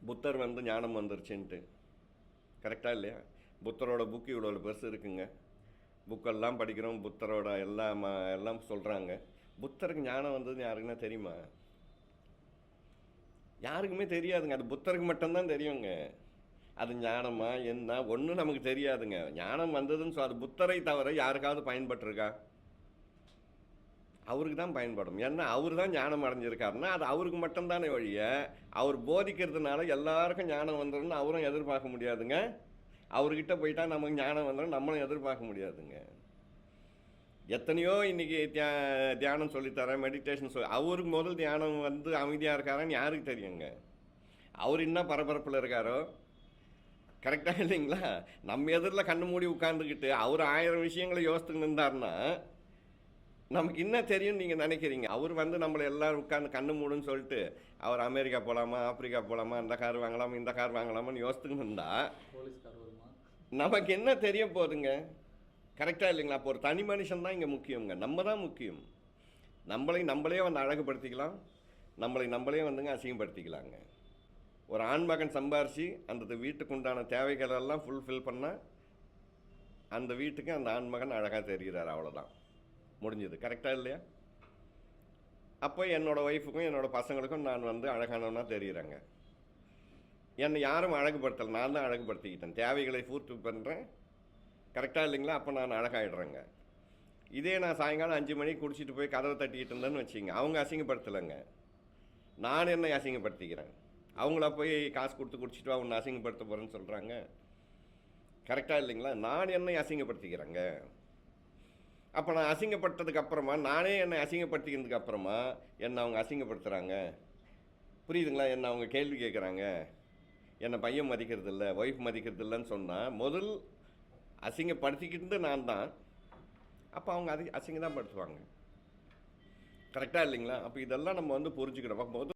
புத்தர் வந்து ஞானம் வந்துருச்சுன்ட்டு. கரெக்டாக இல்லையா? புத்தரோட புக்கு இவ்வளோ பெருசு இருக்குங்க. புக்கெல்லாம் படிக்கிறோம், புத்தரோட எல்லாம் சொல்கிறாங்க. புத்தருக்கு ஞானம் வந்ததுன்னு யாருக்குன்னா தெரியுமா? யாருக்குமே தெரியாதுங்க. அது புத்தருக்கு மட்டும்தான் தெரியுங்க. அது ஞானமா என்ன ஒன்றும் நமக்கு தெரியாதுங்க. ஞானம் வந்ததுன்னு அது புத்தரை தவிர யாருக்காவது பயன்பட்டுருக்கா? அவருக்கு தான் பயன்படும். ஏன்னா அவர் தான் ஞானம் அடைஞ்சிருக்காருன்னா அது அவருக்கு மட்டும்தானே வழிய, அவர் போதிக்கிறதுனால எல்லாருக்கும் ஞானம் வந்துடும்னு அவரும் எதிர்பார்க்க முடியாதுங்க. அவர்கிட்ட போயிட்டா நமக்கு ஞானம் வந்துடும் நம்மளும் எதிர்பார்க்க முடியாதுங்க. எத்தனையோ இன்றைக்கி தியானம் சொல்லித்தரேன், மெடிடேஷன் அவருக்கு முதல் தியானம் வந்து அமைதியாக இருக்காரான்னு யாருக்கு தெரியுங்க? அவர் என்ன பரபரப்பில் இருக்காரோ? கரெக்டாக இல்லைங்களா? நம்ம எதிரில் கண்ணு மூடி உட்காந்துக்கிட்டு அவர் 1000 விஷயங்களை யோசித்துக்கு நின்றார்னா நமக்கு என்ன தெரியும்னு நீங்கள் நினைக்கிறீங்க? அவர் வந்து நம்மளை எல்லோரும் உட்காந்து கண்ணு மூடுன்னு சொல்லிட்டு அவர் அமெரிக்கா போகலாமா, ஆப்பிரிக்கா போகலாமா, அந்த கார் வாங்கலாமா, இந்த கார் வாங்கலாமான்னு யோசித்துக்கு இருந்தால் நமக்கு என்ன தெரிய போகுதுங்க? கரெக்டாக இல்லைங்களா? அப்போ ஒரு தனி மனுஷன் தான் இங்கே முக்கியங்க. நம்ம தான் முக்கியம். நம்மளே வந்து அழகுபடுத்திக்கலாம், நம்மளே வந்துங்க அசிங்கப்படுத்திக்கலாங்க. ஒரு ஆண்மகன் சம்பாரித்து அந்த வீட்டுக்கு உண்டான தேவைகளெல்லாம் ஃபுல்ஃபில் பண்ணால் அந்த வீட்டுக்கு அந்த ஆண்மகன் அழகாக தெரிகிறார். அவ்வளோதான், முடிஞ்சது. கரெக்டாக இல்லையா? அப்போ என்னோடய ஒய்ஃபுக்கும் என்னோடய பசங்களுக்கும் நான் வந்து அழகானவனா தெரிகிறேங்க. என்னை யாரும் அழகுபடுத்தலை, நான் தான் அழகுபடுத்திக்கிட்டேன். தேவைகளை பூர்த்தி பண்ணுறேன். கரெக்டாக இல்லைங்களா? அப்போ நான் அழகாகிடுறேங்க. இதே நான் சாயங்காலம் 5 மணிக்கு குடிச்சிட்டு போய் கதவை தட்டிக்கிட்டு இருந்தேன்னு வச்சுங்க, அவங்க அசிங்கப்படுத்தலைங்க, நான் என்னை அசிங்கப்படுத்திக்கிறேன். அவங்கள போய் காசு கொடுத்து குடிச்சிட்டு வா உன்னை அசிங்கப்படுத்த போகிறேன்னு சொல்கிறாங்க. கரெக்டாக இல்லைங்களா? நான் என்னை அசிங்கப்படுத்திக்கிறேங்க. அப்போ நான் அசிங்கப்பட்டதுக்கு அப்புறமா, நானே என்னை அசிங்கப்படுத்திக்கிறதுக்கு அப்புறமா என்னை அவங்க அசிங்கப்படுத்துகிறாங்க. புரியுதுங்களா? என்னை அவங்க கேள்வி கேட்குறாங்க, என்னை பையன் மதிக்கிறது இல்லை, ஒய்ஃப் மதிக்கிறது இல்லைன்னு சொன்னால் முதல் அசிங்கப்படுத்திக்கிட்டு நான் தான். அப்போ அவங்க அசிங்க தான் படுத்துவாங்க. கரெக்டாக இல்லைங்களா? அப்போ இதெல்லாம் நம்ம வந்து புரிஞ்சுக்கணும்.